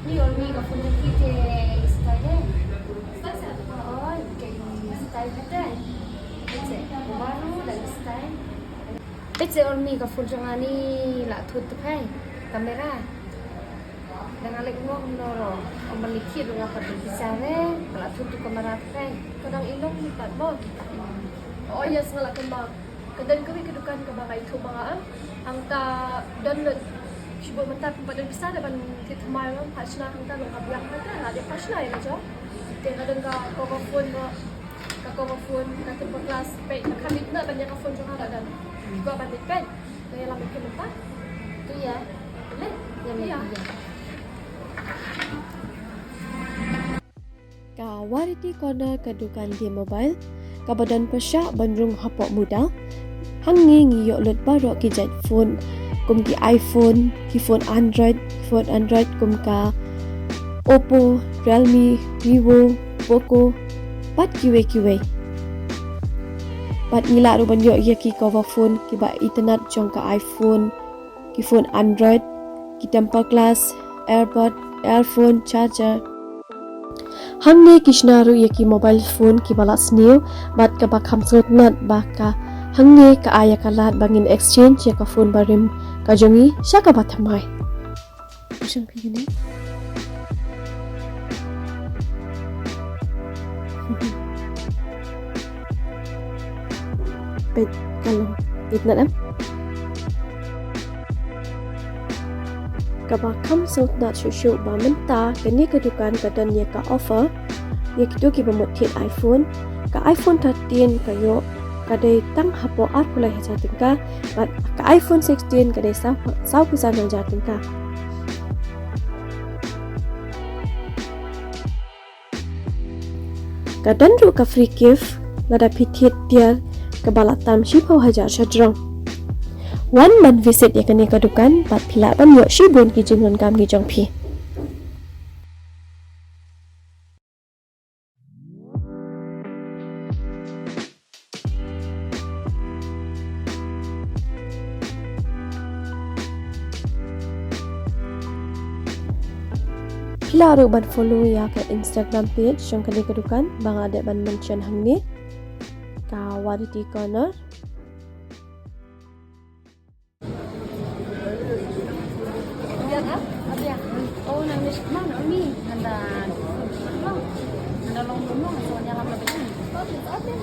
Ni ormi ka phone ki ke style. Style sa oh, ke style betul. Ece, baru dan style. Ece ormi ka phone jangani la thut pai kamera. Dengan lagi ngom noro, memiliki dengan pada bisare, kalau tutup kamera pai, kadang ilong lipat mo. Oh iya salah kembang. Kadang kami kedukan ke bangkai itu bangga. Angka download Sibo mentar pada bisa depan kita malam pasna kita lengkap yang kita ada pasna ya jo. Kadang ka cover phone ka tempat kelas pay kami nak banyak phone juga ada dan juga banyak pay. Kaya lama ke lupa. Itu ya, boleh? Ya. Ka wariti corner kedukan di mobile, ka badan pasya bandrung hapok muda, hangi ngiyok lut barok ki jet phone, kum ki iPhone, ki phone Android kum ka Oppo, Realme, Vivo, Poco, pat kiwe. Pat ngila ru banyo ya ki cover phone ki ba internet jong ka iPhone, ki phone Android, ki temper glass, AirPod, earphone, charger. हमने किश्नारू ये की mobile phone की बाला स्नेव बात का बाखम सोतनत बाका हमने का आया का लात bangin exchange ya ka phone barim ka jongi syaka batamai usang pigini bet kalau itnat am kabakam soutnat shushu ba menta kani kedukan kadan ya ka offer ya kitu ki bamut iPhone ka iPhone 13 kayo kadai tang hapo ar pulai hajatin ka but ka iPhone 16 kadai sau pisan hajatin ka kadan ru ka free gift lada pithit dia kebalatam shipau hajar shadrong One man visit ya kani kadukan pat pila ban yo shibun ki jingnon kam ki jongpi. Pila ru ban follow ya ka Instagram page jong kani kadukan bang ada ban mention hangni ka wariti corner. Oh, nangis mana ni? Nanda long soalnya lama begini. Oh, itu apa yang